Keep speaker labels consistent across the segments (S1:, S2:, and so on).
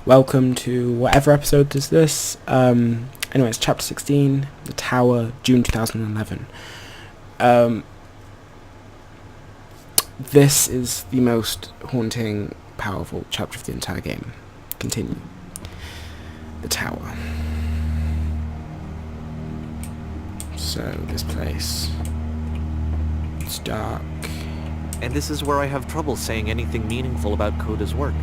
S1: Welcome to whatever episode is this. Anyways, chapter 16, The Tower, June 2011. This is the most haunting, powerful chapter of the entire game. Continue. The Tower. So, this place. It's dark.
S2: And this is where I have trouble saying anything meaningful about Coda's work.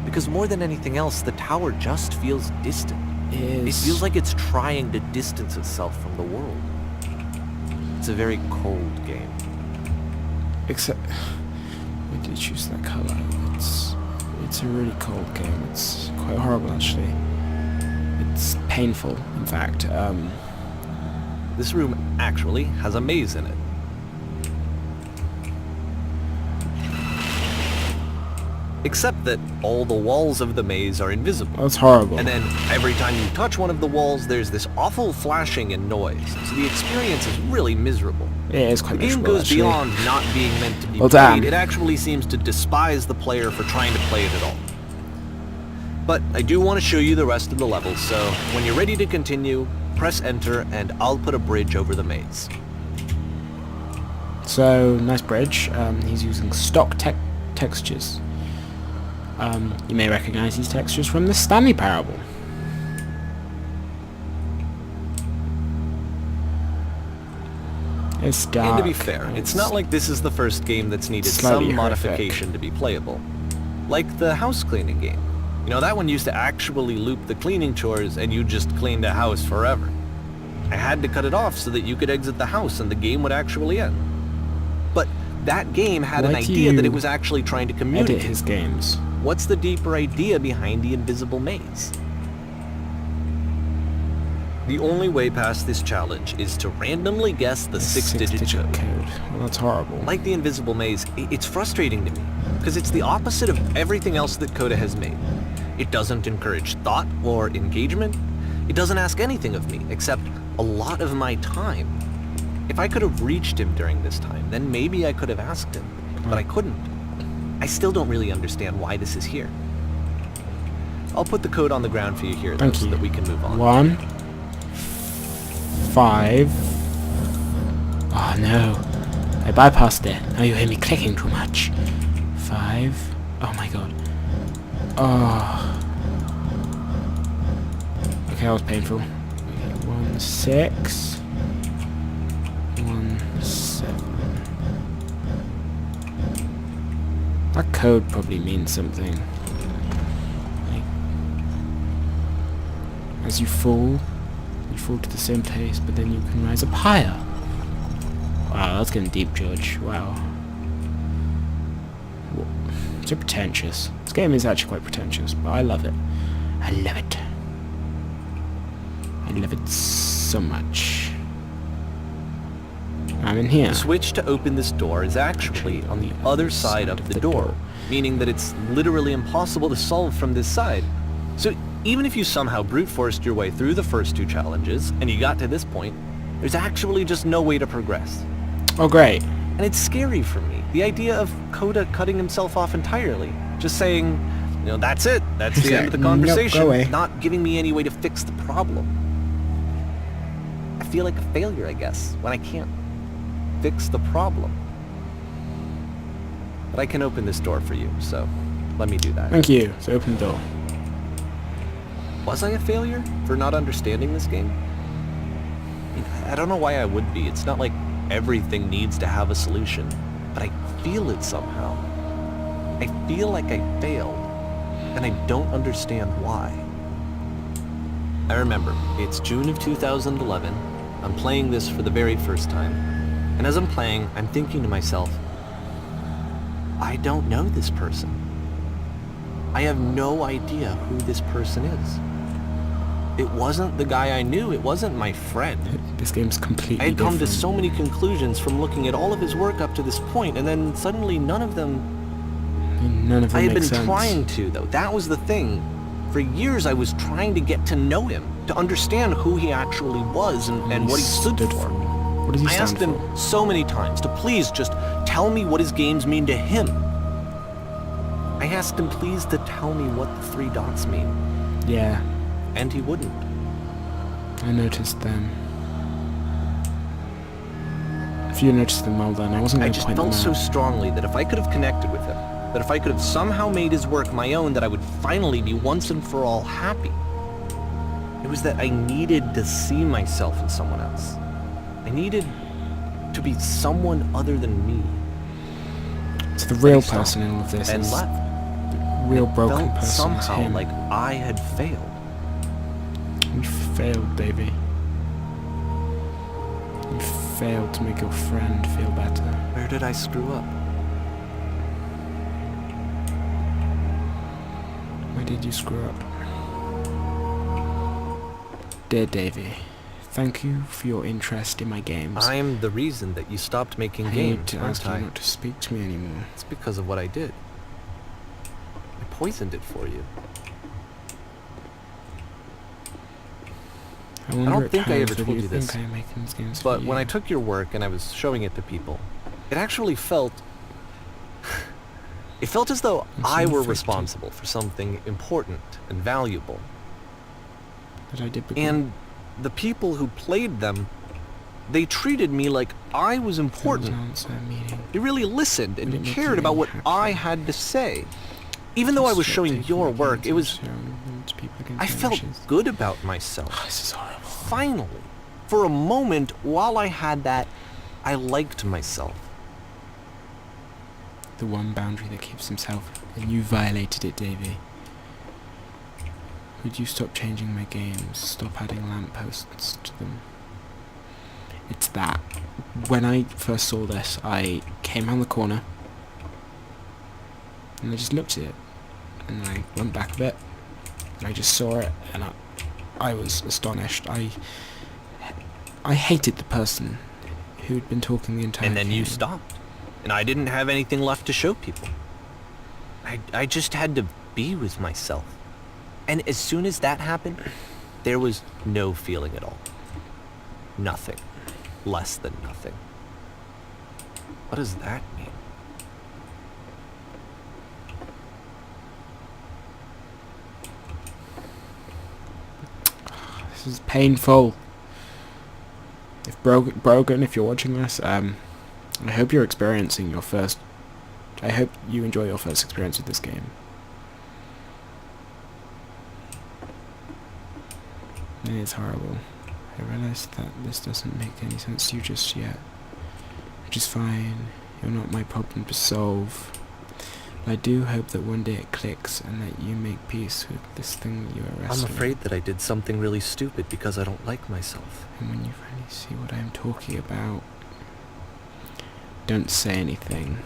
S2: Because more than anything else, the tower just feels distant. It feels like it's trying to distance itself from the world. It's a very cold game.
S1: Except, we did choose that colour. It's a really cold game. It's quite horrible, actually. It's painful, in fact.
S2: This room actually has a maze in it. Except that all the walls of the maze are invisible.
S1: That's horrible.
S2: And then every time you touch one of the walls, there's this awful flashing and noise. So the experience is really miserable.
S1: It is quite miserable,
S2: The game goes
S1: actually.
S2: beyond not being meant to be
S1: Well,
S2: played.
S1: damn.
S2: It actually seems to despise the player for trying to play it at all. But I do want to show you the rest of the levels, so when you're ready to continue, press enter and I'll put a bridge over the maze.
S1: So, nice bridge. He's using stock textures. You may recognize these textures from the Stanley Parable. It's dark.
S2: And to be fair, it's not like this is the first game that's needed
S1: slightly
S2: some
S1: horrific.
S2: modification to be playable. Like the house cleaning game. You know, that one used to actually loop the cleaning chores and you just cleaned a house forever. I had to cut it off so that you could exit the house and the game would actually end. But that game had an
S1: Why do
S2: idea that it
S1: you
S2: was actually trying to
S1: Edit
S2: communicate.
S1: his games.
S2: What's the deeper idea behind the invisible maze? The only way past this challenge is to randomly guess the six-digit code.
S1: Well, that's horrible.
S2: Like the invisible maze, it's frustrating to me, because it's the opposite of everything else that Coda has made. It doesn't encourage thought or engagement. It doesn't ask anything of me, except a lot of my time. If I could have reached him during this time, then maybe I could have asked him, but I couldn't. I still don't really understand why this is here. I'll put the code on the ground for you here, though,
S1: Thank
S2: so
S1: you.
S2: that we can move on.
S1: 1 5. Oh no, I bypassed it. Now you hear me clicking too much. 5. Oh my god. Oh. Okay, that was painful. Okay, 1 6 1 7. That code probably means something. Like, as you fall to the same place, but then you can rise up higher. Wow, that's getting deep, George. Wow. So pretentious. This game is actually quite pretentious, but I love it. I love it. I love it so much. I'm in here.
S2: The switch to open this door is actually on the other side of the door, meaning that it's literally impossible to solve from this side. So even if you somehow brute forced your way through the first two challenges, and you got to this point, there's actually just no way to progress.
S1: Oh, great.
S2: And it's scary for me, the idea of Coda cutting himself off entirely. Just saying, you know, that's it, that's the end of the
S1: Nope,
S2: conversation,
S1: go away.
S2: not giving me any way to fix the problem. I feel like a failure, I guess, when I can't fix the problem. But I can open this door for you, so let me do that.
S1: Thank you. So open the door.
S2: Was I a failure for not understanding this game? I don't know why I would be. It's not like everything needs to have a solution, but I feel it somehow. I feel like I failed, and I don't understand why. I remember, it's June of 2011. I'm playing this for the very first time, and as I'm playing, I'm thinking to myself, I don't know this person. I have no idea who this person is. It wasn't the guy I knew, it wasn't my friend.
S1: This game's completely
S2: I had come to
S1: different.
S2: so many conclusions from looking at all of his work up to this point, and then suddenly none of them
S1: None of them
S2: I had
S1: make
S2: been
S1: sense.
S2: trying to, though. That was the thing. For years I was trying to get to know him, to understand who he actually was and what he stood for.
S1: What does he
S2: I
S1: stand
S2: asked
S1: for?
S2: him so many times to please just tell me what his games mean to him. I asked him please to tell me what the 3 dots mean,
S1: Yeah,
S2: and he wouldn't.
S1: I noticed them. If you noticed them, well then, I wasn't
S2: I
S1: going to
S2: just
S1: point them
S2: felt so
S1: out.
S2: strongly that if I could have connected with him, that if I could have somehow made his work my own, that I would finally be once and for all happy. It was that I needed to see myself in someone else. I needed to be someone other than me.
S1: So the real
S2: He stopped
S1: person in all of this
S2: and
S1: is
S2: left.
S1: the real broken
S2: Felt
S1: person is
S2: somehow
S1: him.
S2: like I had failed.
S1: You failed, Davey. You failed to make your friend feel better.
S2: Where did I screw up?
S1: Where did you screw up? Dear Davey, thank you for your interest in my games.
S2: I'm the reason that you stopped making
S1: I need
S2: games,
S1: to
S2: aren't
S1: ask you
S2: I?
S1: not to speak to me anymore.
S2: It's because of what I did. I poisoned it for you.
S1: I wonder
S2: don't
S1: at
S2: think I
S1: times
S2: ever
S1: whether
S2: told
S1: you
S2: you
S1: think
S2: this,
S1: I am making these games
S2: But
S1: for
S2: when I
S1: you.
S2: took your work and I was showing it to people, it actually felt... it felt as though
S1: I'm
S2: I
S1: so
S2: were
S1: afflicted.
S2: responsible for something important and valuable.
S1: That I did begin.
S2: And the people who played them, they treated me like I was important.
S1: Answer meeting.
S2: They really listened and
S1: Would it make
S2: cared
S1: you
S2: about what
S1: happy?
S2: I had to say. Even though I was
S1: Stop
S2: showing
S1: taking
S2: your
S1: my
S2: work,
S1: games
S2: it
S1: and
S2: was...
S1: showing them to people against
S2: I
S1: my
S2: felt
S1: wishes.
S2: good about myself.
S1: This is horrible.
S2: Finally. For a moment, while I had that, I liked myself.
S1: The one boundary that keeps himself, and you violated it, Davey. Would you stop changing my games? Stop adding lampposts to them? It's that. When I first saw this, I came around the corner, and I just looked at it, and I went back a bit, and I just saw it, and I was astonished. I hated the person who'd been talking the entire
S2: And then you
S1: game.
S2: stopped. And I didn't have anything left to show people. I just had to be with myself. And as soon as that happened, there was no feeling at all. Nothing. Less than nothing. What does that mean?
S1: This is painful. If Brogan, if you're watching this, I hope you're experiencing your first... I hope you enjoy your first experience with this game. It is horrible. I realise that this doesn't make any sense to you just yet. Which is fine. You're not my problem to solve. But I do hope that one day it clicks and that you make peace with this thing that you are
S2: I'm
S1: wrestling.
S2: afraid that I did something really stupid because I don't like myself.
S1: And when you finally see what I'm talking about, don't say anything.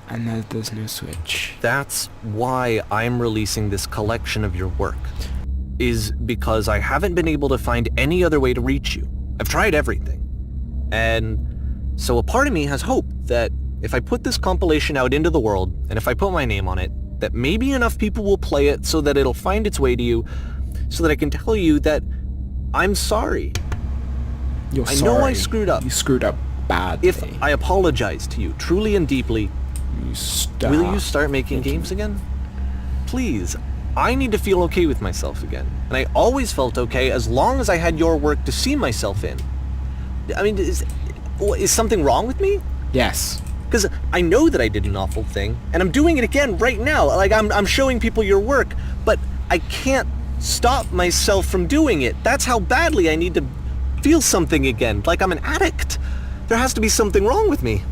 S1: And there's no switch.
S2: That's why I'm releasing this collection of your work. Is because I haven't been able to find any other way to reach you. I've tried everything. And so a part of me has hope that if I put this compilation out into the world, and if I put my name on it, that maybe enough people will play it so that it'll find its way to you, so that I can tell you that I'm sorry.
S1: You're
S2: I
S1: sorry.
S2: know I screwed up.
S1: You screwed up badly.
S2: If I apologize to you truly and deeply, will you start making games again? Please. I need to feel okay with myself again. And I always felt okay as long as I had your work to see myself in. I mean, is something wrong with me?
S1: Yes.
S2: Because I know that I did an awful thing, and I'm doing it again right now. Like, I'm showing people your work, but I can't stop myself from doing it. That's how badly I need to feel something again, like I'm an addict. There has to be something wrong with me.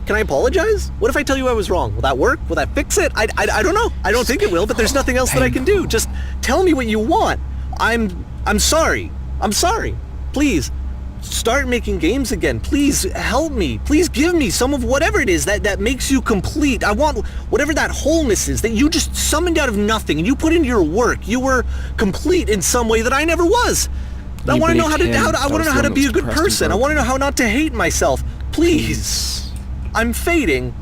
S2: Can I apologize? What if I tell you I was wrong? Will that work? Will that fix it? I don't know. I don't think it will, but there's nothing else that I can do. Just tell me what you want. I'm sorry. I'm sorry. Please, start making games again. Please help me. Please give me some of whatever it is that makes you complete. I want whatever that wholeness is that you just summoned out of nothing and you put into your work. You were complete in some way that I never was. I want to know how to I want to know how to be a good person. I want to know how not to hate myself. Please. I'm fading,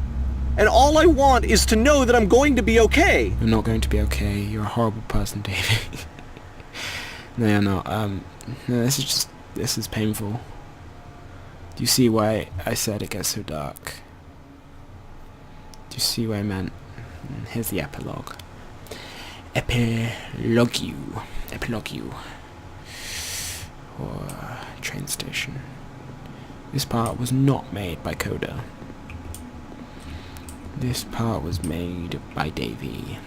S2: and all I want is to know that I'm going to be okay.
S1: You're not going to be okay. You're a horrible person, Davey. No, you're not. No, this is painful. Do you see why I said it gets so dark? Do you see what I meant? Here's the epilogue. Epilogue. Or train station. This part was not made by Coda. This part was made by Davey.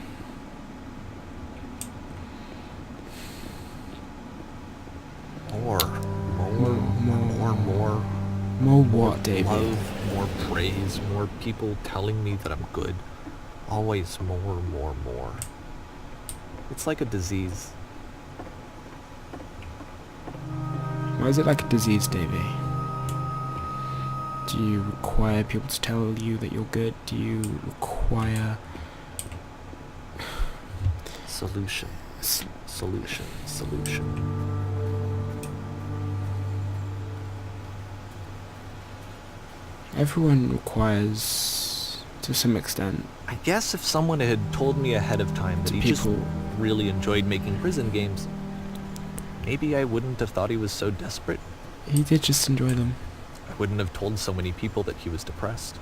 S1: More what, Davey?
S2: Love, more praise, more people telling me that I'm good. Always more. It's like a disease.
S1: Why is it like a disease, Davey? Do you require people to tell you that you're good? Do you require...
S2: Solution. Solution.
S1: Everyone requires, to some extent...
S2: I guess if someone had told me ahead of time that he just really enjoyed making prison games, maybe I wouldn't have thought he was so desperate.
S1: He did just enjoy them.
S2: I wouldn't have told so many people that he was depressed.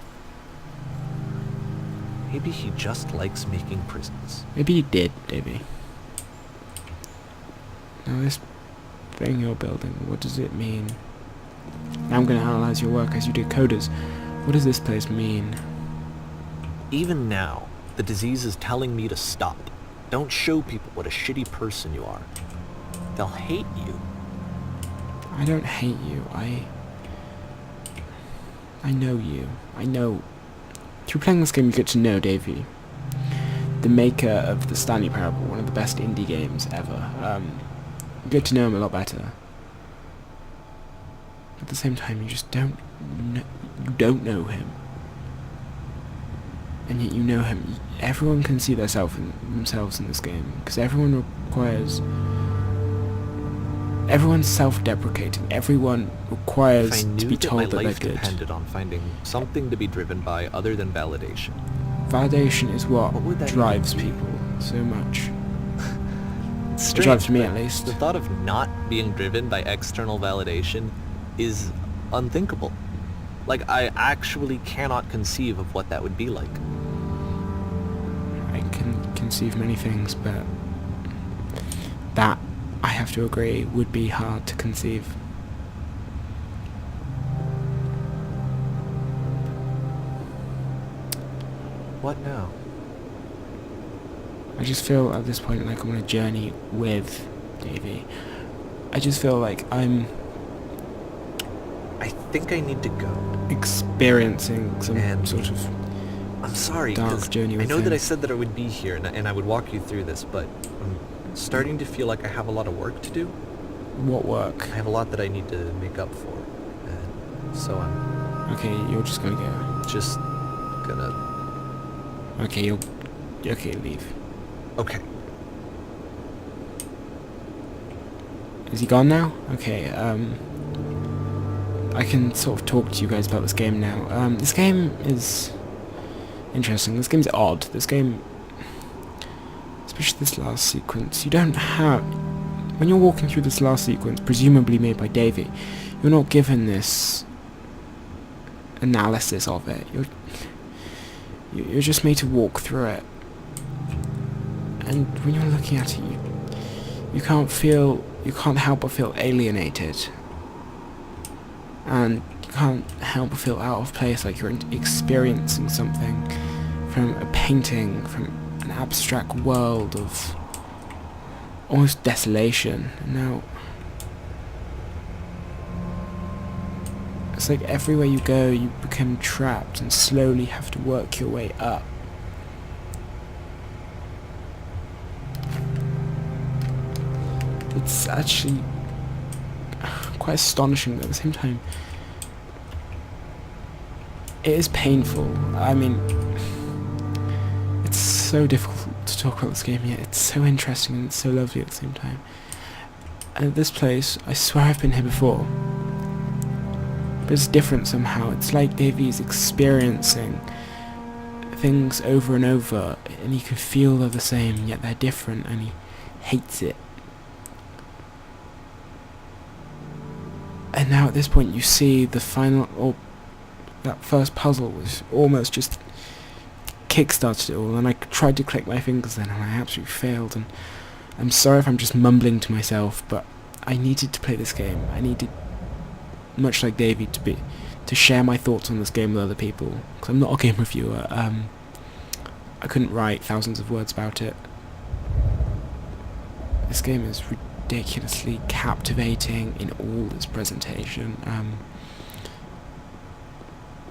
S2: Maybe he just likes making prisons.
S1: Maybe he did, Davey. Now this thing you're building, what does it mean? Now I'm going to analyze your work as you did Coders. What does this place mean?
S2: Even now, the disease is telling me to stop. Don't show people what a shitty person you are. They'll hate you.
S1: I don't hate you. I know you. I know. Through playing this game you get to know Davey, the maker of the Stanley Parable, one of the best indie games ever. You get to know him a lot better. At the same time, you just don't know him. And yet you know him. Everyone can see themselves in this game, because everyone's self-deprecating. Everyone requires to be told that they're good.
S2: If I knew that my life depended on finding something to be driven by other than validation.
S1: Validation is what drives people so much. It drives me, at least.
S2: The thought of not being driven by external validation is unthinkable. Like, I actually cannot conceive of what that would be like.
S1: I can conceive many things, but that, I have to agree, would be hard to conceive.
S2: What now?
S1: I just feel at this point like I'm on a journey with Davey. I just feel like I'm
S2: I think I need to go.
S1: Experiencing some sort of
S2: I'm sorry,
S1: dark journey with
S2: I know
S1: him.
S2: that I said that I would be here and I would walk you through this, but I'm starting to feel like I have a lot of work to do.
S1: What work?
S2: I have a lot that I need to make up for, and so I'm...
S1: Okay, you're just gonna go.
S2: Just gonna...
S1: Okay, okay, leave.
S2: Okay.
S1: Is he gone now? Okay, I can sort of talk to you guys about this game now. This game is interesting. This game's odd. This game, especially this last sequence, you don't have... When you're walking through this last sequence, presumably made by Davey, you're not given this analysis of it. You're just made to walk through it. And when you're looking at it, you can't help but feel alienated. And you can't help but feel out of place, like you're experiencing something from a painting, from an abstract world of almost desolation. And now it's like everywhere you go you become trapped and slowly have to work your way up. It's actually quite astonishing, but at the same time it is painful. I mean, it's so difficult to talk about this game yet. It's so interesting and it's so lovely at the same time. And at this place, I swear I've been here before, but it's different somehow. It's like Davey's experiencing things over and over, and you can feel they're the same, yet they're different, and he hates it. And now at this point you see the final, or that first puzzle was almost just kickstarted it all, and I tried to click my fingers then and I absolutely failed, and I'm sorry if I'm just mumbling to myself, but I needed to play this game. I needed, much like Davey, to share my thoughts on this game with other people, because I'm not a game reviewer. I couldn't write thousands of words about it. This game is ridiculously captivating in all its presentation. And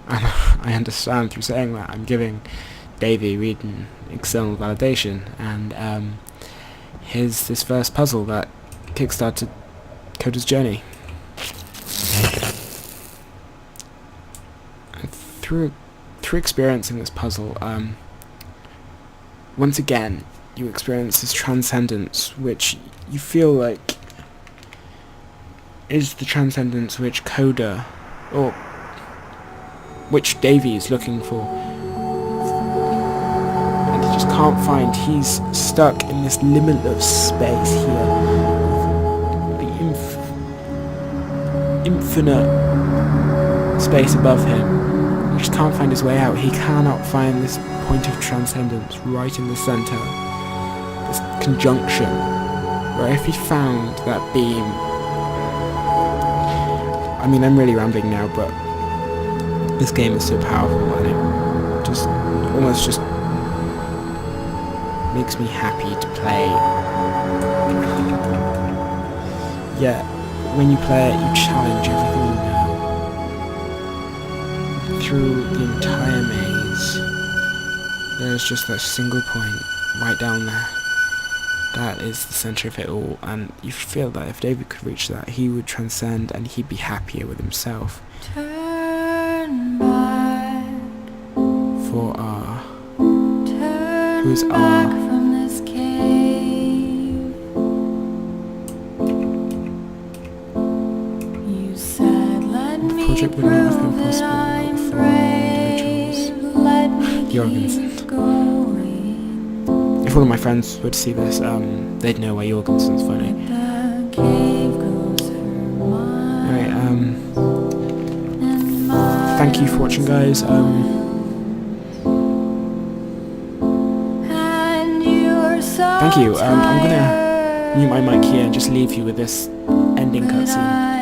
S1: I understand through saying that I'm giving Davey reading external validation, and here's this first puzzle that kickstarted Coda's journey. And through experiencing this puzzle, once again you experience this transcendence, which you feel like is the transcendence which Coda, or which Davey is looking for, and he just can't find. He's stuck in this limitless space here, the infinite space above him. He just can't find his way out. He cannot find this point of transcendence right in the center, this conjunction, where if he found that beam, I mean, I'm really rambling now, but this game is so powerful, and it just almost just makes me happy to play. Yet, when you play it, you challenge everything you know. Through the entire maze, there's just that single point right down there. That is the center of it all, and you feel that if David could reach that, he would transcend and he'd be happier with himself.
S3: Turn back,
S1: For
S3: turn
S1: who's
S3: back
S1: R?
S3: from this cave. You said, let
S1: The
S3: me
S1: project would not have been
S3: prove that
S1: possible
S3: I'm
S1: without the
S3: brave. Let me
S1: Jorgensen.
S3: keep going.
S1: If all of my friends were to see this, they'd know why Jorgensen's funny.
S3: The cave grows her mind.
S1: Anyway,
S3: And mine
S1: thank you for watching, guys.
S3: and you're so
S1: Thank you. I'm gonna
S3: tired,
S1: mute my mic here and just leave you with this ending
S3: but
S1: cutscene.